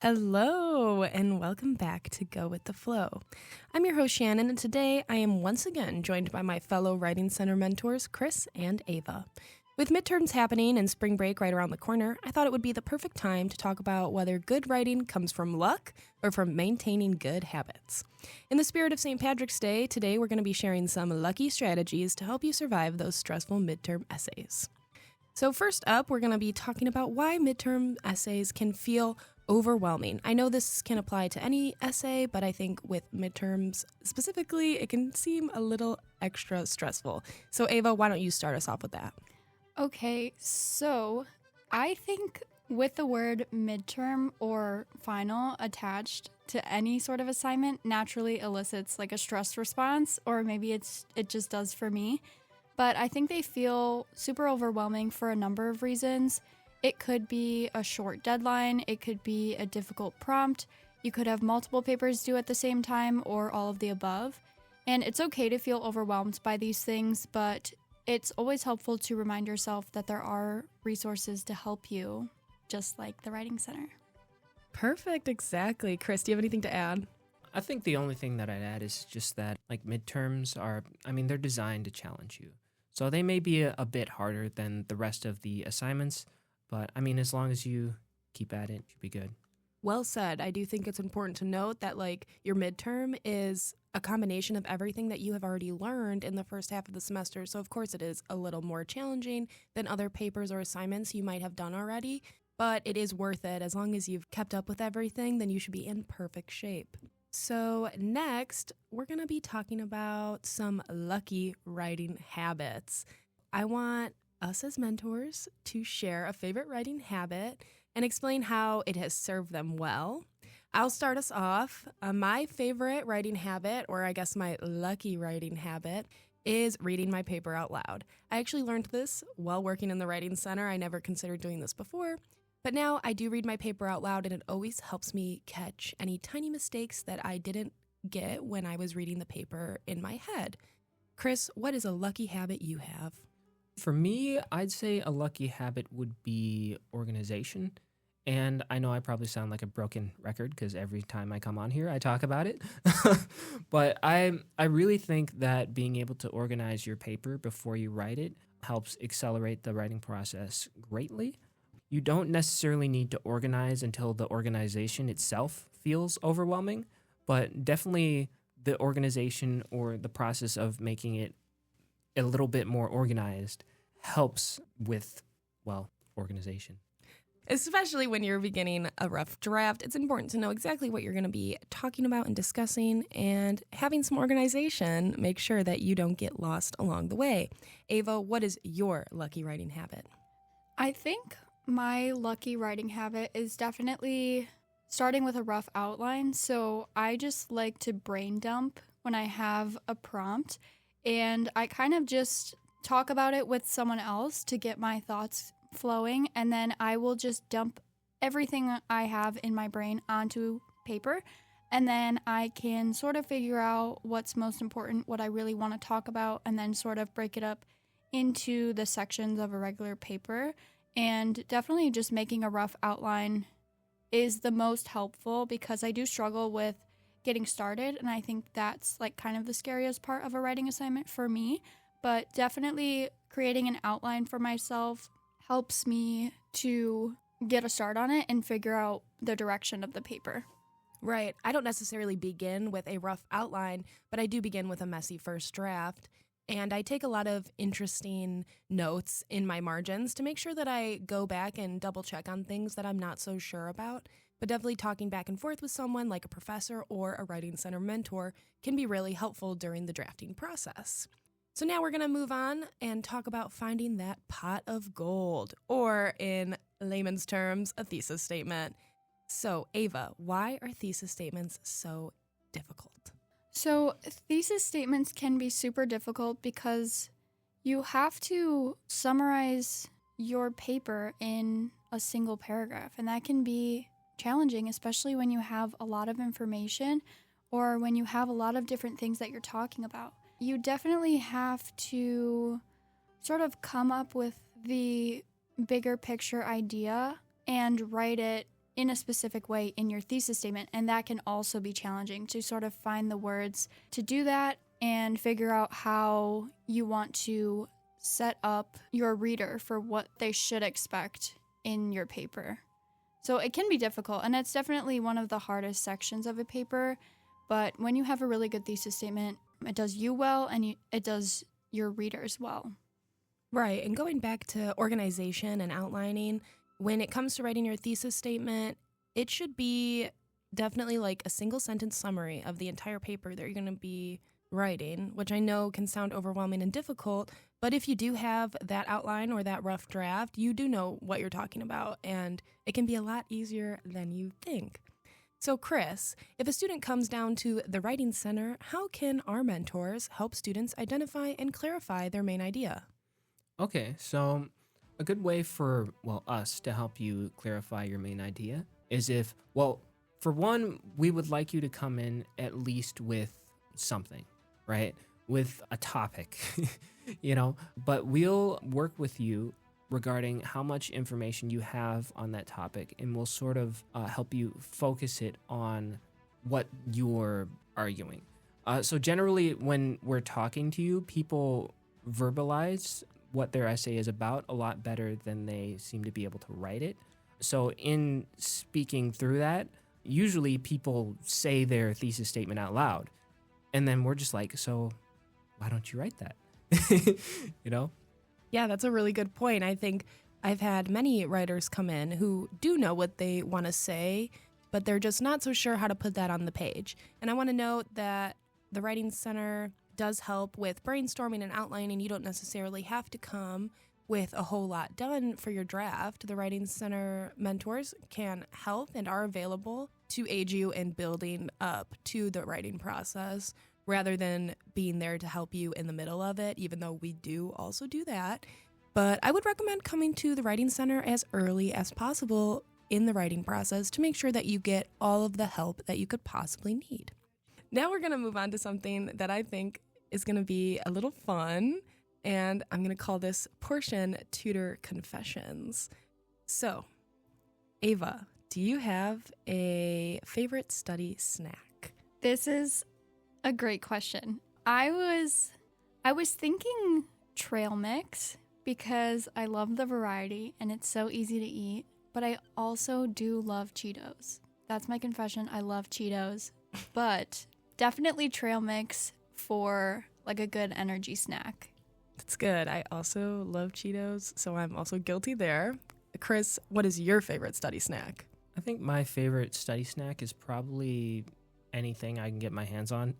Hello, and welcome back to Go With The Flow. I'm your host, Shannon, and today I am once again joined by my fellow Writing Center mentors, Chris and Ava. With midterms happening and spring break right around the corner, I thought it would be the perfect time to talk about whether good writing comes from luck or from maintaining good habits. In the spirit of St. Patrick's Day, today we're going to be sharing some lucky strategies to help you survive those stressful midterm essays. So first up, we're going to be talking about why midterm essays can feel overwhelming. I know this can apply to any essay, but I think with midterms specifically, it can seem a little extra stressful. So Ava, why don't you start us off with that? Okay, so I think with the word midterm or final attached to any sort of assignment naturally elicits like a stress response, or maybe it just does for me. But I think they feel super overwhelming for a number of reasons. It could be a short deadline, it could be a difficult prompt, you could have multiple papers due at the same time, or all of the above. And it's okay to feel overwhelmed by these things, but it's always helpful to remind yourself that there are resources to help you, just like the Writing Center. Perfect, exactly. Chris, do you have anything to add? I think the only thing that I'd add is just that midterms are, they're designed to challenge you. So they may be a bit harder than the rest of the assignments, but as long as you keep at it, you should be good. Well said. I do think it's important to note that your midterm is a combination of everything that you have already learned in the first half of the semester. So of course it is a little more challenging than other papers or assignments you might have done already, but it is worth it. As long as you've kept up with everything, then you should be in perfect shape. So next, we're going to be talking about some lucky writing habits. I want us as mentors to share a favorite writing habit and explain how it has served them well. I'll start us off. My favorite writing habit, or I guess my lucky writing habit, is reading my paper out loud. I actually learned this while working in the Writing Center. I never considered doing this before, but now I do read my paper out loud, and it always helps me catch any tiny mistakes that I didn't get when I was reading the paper in my head. Chris, what is a lucky habit you have? For me, I'd say a lucky habit would be organization. And I know I probably sound like a broken record because every time I come on here, I talk about it. But I really think that being able to organize your paper before you write it helps accelerate the writing process greatly. You don't necessarily need to organize until the organization itself feels overwhelming, but definitely the organization or the process of making it a little bit more organized helps with, organization. Especially when you're beginning a rough draft, it's important to know exactly what you're going to be talking about and discussing, and having some organization, make sure that you don't get lost along the way. Ava, what is your lucky writing habit? I think my lucky writing habit is definitely starting with a rough outline. So I just like to brain dump when I have a prompt, and I kind of just talk about it with someone else to get my thoughts flowing, and then I will just dump everything I have in my brain onto paper, and then I can sort of figure out what's most important, what I really want to talk about, and then sort of break it up into the sections of a regular paper. And definitely just making a rough outline is the most helpful, because I do struggle with getting started, and I think that's kind of the scariest part of a writing assignment for me. But definitely creating an outline for myself helps me to get a start on it and figure out the direction of the paper. Right. I don't necessarily begin with a rough outline, but I do begin with a messy first draft. And I take a lot of interesting notes in my margins to make sure that I go back and double check on things that I'm not so sure about. But definitely talking back and forth with someone like a professor or a Writing Center mentor can be really helpful during the drafting process. So now we're going to move on and talk about finding that pot of gold, or in layman's terms, a thesis statement. So Ava, why are thesis statements so difficult? So thesis statements can be super difficult because you have to summarize your paper in a single paragraph, and that can be challenging, especially when you have a lot of information or when you have a lot of different things that you're talking about. You definitely have to sort of come up with the bigger picture idea and write it in a specific way in your thesis statement, and that can also be challenging to sort of find the words to do that and figure out how you want to set up your reader for what they should expect in your paper. So it can be difficult, and it's definitely one of the hardest sections of a paper, but when you have a really good thesis statement, it does you well and it does your readers well. Right, and going back to organization and outlining, when it comes to writing your thesis statement, it should be definitely like a single sentence summary of the entire paper that you're going to be writing, which I know can sound overwhelming and difficult, but if you do have that outline or that rough draft, you do know what you're talking about, and it can be a lot easier than you think. So Chris, if a student comes down to the Writing Center, how can our mentors help students identify and clarify their main idea? Okay, so a good way for, us to help you clarify your main idea is for one, we would like you to come in at least with something, right? With a topic, but we'll work with you regarding how much information you have on that topic, and we'll sort of help you focus it on what you're arguing. So generally, when we're talking to you, people verbalize what their essay is about a lot better than they seem to be able to write it. So in speaking through that, usually people say their thesis statement out loud, and then we're just like, so why don't you write that? Yeah, that's a really good point. I think I've had many writers come in who do know what they want to say, but they're just not so sure how to put that on the page. And I want to note that the Writing Center does help with brainstorming and outlining. You don't necessarily have to come with a whole lot done for your draft. The Writing Center mentors can help and are available to aid you in building up to the writing process rather than being there to help you in the middle of it, even though we do also do that. But I would recommend coming to the Writing Center as early as possible in the writing process to make sure that you get all of the help that you could possibly need. Now we're going to move on to something that I think is going to be a little fun, and I'm going to call this portion Tutor Confessions. So, Ava, do you have a favorite study snack? This is a great question. I was thinking trail mix because I love the variety and it's so easy to eat, but I also do love Cheetos. That's my confession. I love Cheetos, but definitely trail mix for like a good energy snack. That's good. I also love Cheetos, so I'm also guilty there. Chris, what is your favorite study snack? I think my favorite study snack is probably anything I can get my hands on.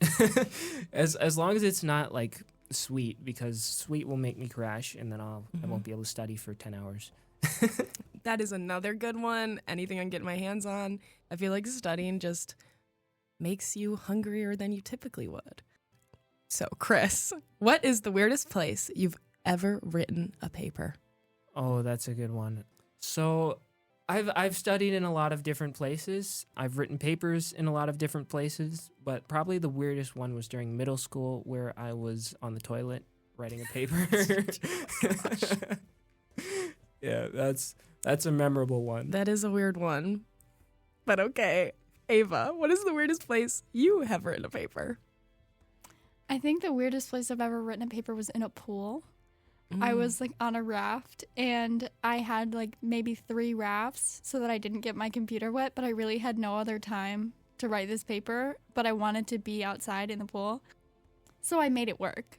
as long as it's not like sweet, because sweet will make me crash and then I won't be able to study for 10 hours. That is another good one. Anything I can get my hands on. I feel like studying just makes you hungrier than you typically would. So, Chris, what is the weirdest place you've ever written a paper? Oh, that's a good one. So I've studied in a lot of different places. I've written papers in a lot of different places, but probably the weirdest one was during middle school where I was on the toilet writing a paper. Yeah, that's a memorable one. That is a weird one. But okay, Ava, what is the weirdest place you have written a paper? I think the weirdest place I've ever written a paper was in a pool. I was like on a raft and I had like maybe 3 rafts so that I didn't get my computer wet, but I really had no other time to write this paper, but I wanted to be outside in the pool. So I made it work.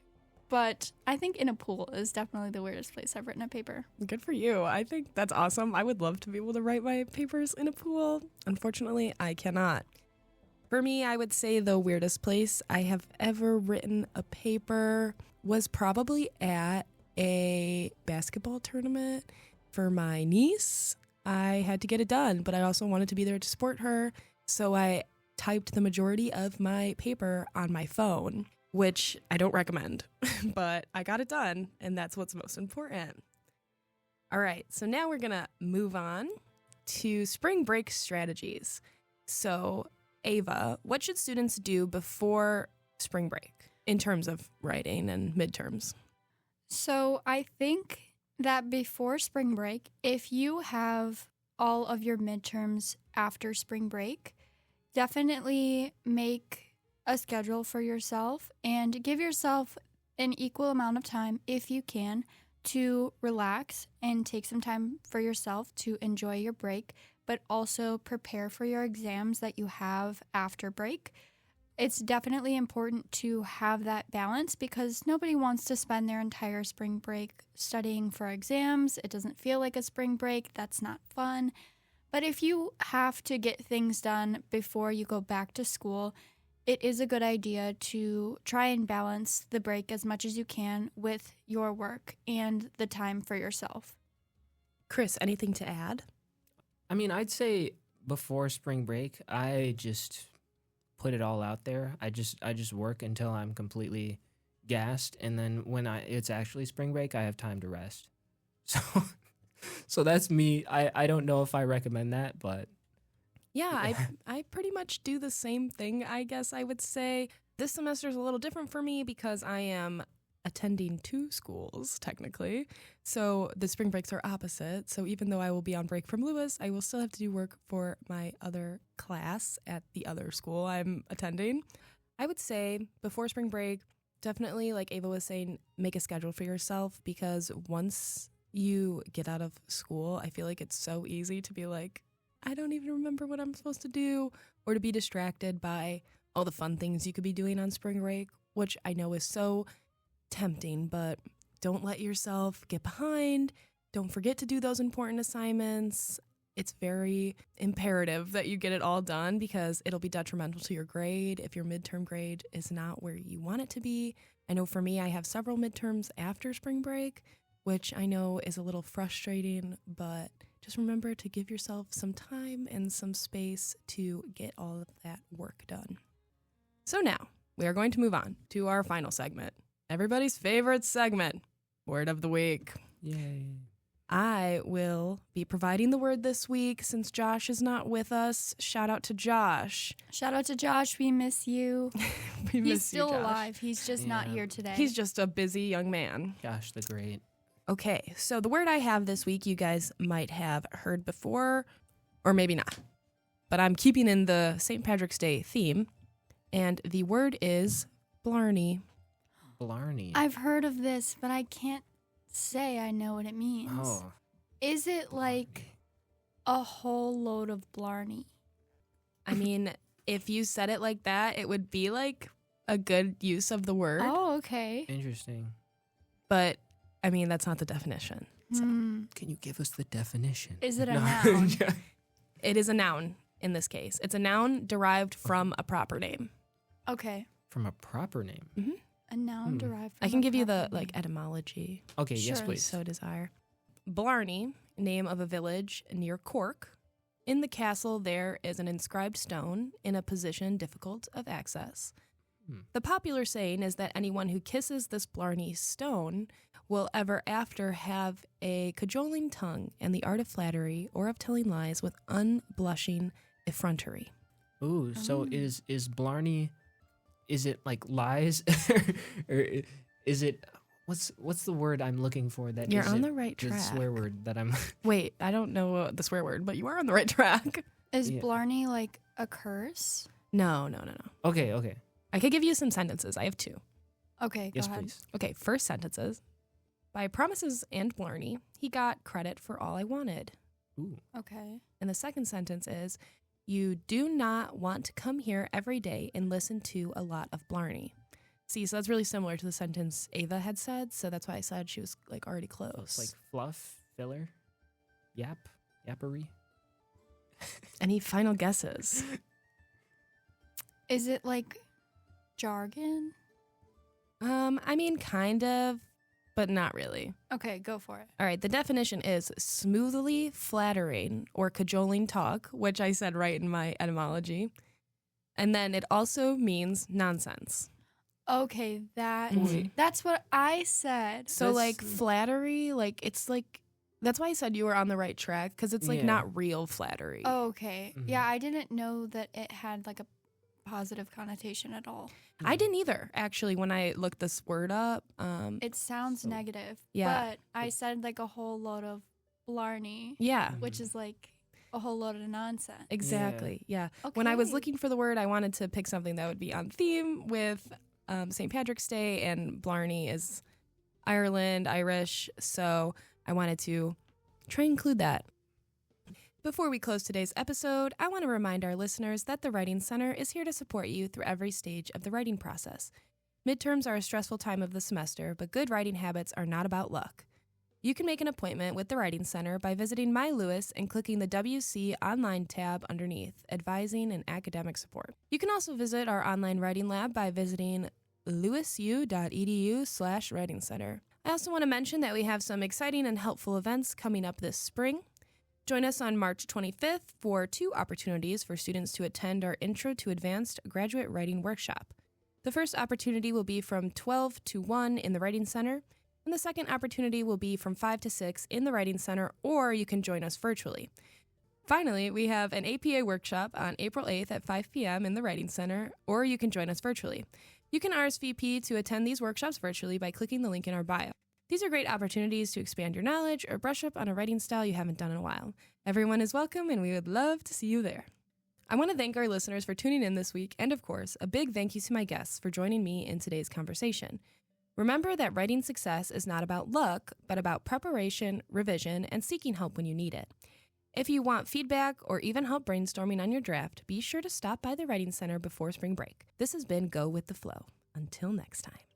But I think in a pool is definitely the weirdest place I've written a paper. Good for you. I think that's awesome. I would love to be able to write my papers in a pool. Unfortunately, I cannot. For me, I would say the weirdest place I have ever written a paper was probably at a basketball tournament for my niece. I had to get it done, but I also wanted to be there to support her. So I typed the majority of my paper on my phone, which I don't recommend, but I got it done, and that's what's most important. All right, so now we're going to move on to spring break strategies. So, Ava, what should students do before spring break in terms of writing and midterms? So I think that before spring break, if you have all of your midterms after spring break, definitely make a schedule for yourself and give yourself an equal amount of time, if you can, to relax and take some time for yourself to enjoy your break, but also prepare for your exams that you have after break. It's definitely important to have that balance because nobody wants to spend their entire spring break studying for exams. It doesn't feel like a spring break. That's not fun. But if you have to get things done before you go back to school, it is a good idea to try and balance the break as much as you can with your work and the time for yourself. Chris, anything to add? I mean, I'd say before spring break, I just put it all out there. I just work until I'm completely gassed, and then when it's actually spring break, I have time to rest. So that's me. I don't know if I recommend that, but Yeah, I pretty much do the same thing, I guess I would say. This semester is a little different for me because I am attending 2 schools, technically. So the spring breaks are opposite. So even though I will be on break from Lewis, I will still have to do work for my other class at the other school I'm attending. I would say before spring break, definitely, like Ava was saying, make a schedule for yourself because once you get out of school, I feel like it's so easy to be like, I don't even remember what I'm supposed to do, or to be distracted by all the fun things you could be doing on spring break, which I know is so tempting, but don't let yourself get behind. Don't forget to do those important assignments. It's very imperative that you get it all done because it'll be detrimental to your grade if your midterm grade is not where you want it to be. I know for me, I have several midterms after spring break, which I know is a little frustrating, but just remember to give yourself some time and some space to get all of that work done. So now we are going to move on to our final segment. Everybody's favorite segment, Word of the Week. yay. I will be providing the word this week since Josh is not with us. Shout out to Josh. Shout out to Josh. We miss you. We He's miss still you, Josh. alive. He's just not Yeah. here today. He's just a busy young man. Gosh, the great. Okay, so the word I have this week you guys might have heard before, or maybe not. But I'm keeping in the St. Patrick's Day theme, and the word is blarney. Blarney. I've heard of this, but I can't say I know what it means. Oh, Is it like a whole load of blarney? I mean, if you said it like that, it would be like a good use of the word. Oh, okay. interesting. But, I mean, that's not the definition. So. Can you give us the definition? Is it a No. noun? Yeah. It is a noun in this case. It's a noun derived from a proper name. Okay. From a proper name. A noun derived from I can a give you the proper name. etymology. Okay, yes, Sure. please. So desire. Blarney, name of a village near Cork. In the castle, there is an inscribed stone in a position difficult of access. The popular saying is that anyone who kisses this Blarney stone will ever after have a cajoling tongue and the art of flattery or of telling lies with unblushing effrontery. Ooh, so is Blarney, is it like lies? Or is it, what's the word I'm looking for that You're isn't on the right the track. swear word that I'm... Wait, I don't know the swear word, but you are on the right track. Is Yeah. blarney like a curse? No. Okay. I could give you some sentences. I have 2. Okay, go Yes, ahead. please. Okay, first sentences. By promises and Blarney, he got credit for all I wanted. Ooh. Okay. And the second sentence is, you do not want to come here every day and listen to a lot of Blarney. See, so that's really similar to the sentence Ava had said, so that's why I said she was like already So close. it's like fluff, filler, yappery. Any final guesses? Is it like jargon? I mean, kind of, but not really. Okay, go for it. All right, the definition is smoothly flattering or cajoling talk, which I said right in my etymology. And then it also means nonsense. Okay, Mhm. that's what I said. So, like, flattery, like, it's like, that's why I said you were on the right track, because it's, like, Yeah. not real flattery. Okay. Mhm. Yeah, I didn't know that it had like a positive connotation at all. I didn't either, actually, when I looked this word up. It sounds negative. Yeah. But I said like a whole load of blarney, Yeah. which is like a whole load of nonsense. Exactly. Yeah. Okay. When I was looking for the word, I wanted to pick something that would be on theme with St. Patrick's Day, and Blarney is Ireland, Irish, so I wanted to try and include that. Before we close today's episode, I want to remind our listeners that the Writing Center is here to support you through every stage of the writing process. Midterms are a stressful time of the semester, but good writing habits are not about luck. You can make an appointment with the Writing Center by visiting My Lewis and clicking the WC Online tab underneath, Advising and Academic Support. You can also visit our online writing lab by visiting lewisu.edu/writing center. I also want to mention that we have some exciting and helpful events coming up this spring. Join us on March 25th for 2 opportunities for students to attend our Intro to Advanced Graduate Writing Workshop. The first opportunity will be from 12 to 1 in the Writing Center, and the second opportunity will be from 5 to 6 in the Writing Center, or you can join us virtually. Finally, we have an APA workshop on April 8th at 5 p.m. in the Writing Center, or you can join us virtually. You can RSVP to attend these workshops virtually by clicking the link in our bio. These are great opportunities to expand your knowledge or brush up on a writing style you haven't done in a while. Everyone is welcome, and we would love to see you there. I want to thank our listeners for tuning in this week, and of course, a big thank you to my guests for joining me in today's conversation. Remember that writing success is not about luck, but about preparation, revision, and seeking help when you need it. If you want feedback or even help brainstorming on your draft, be sure to stop by the Writing Center before spring break. This has been Go With The Flow. Until next time.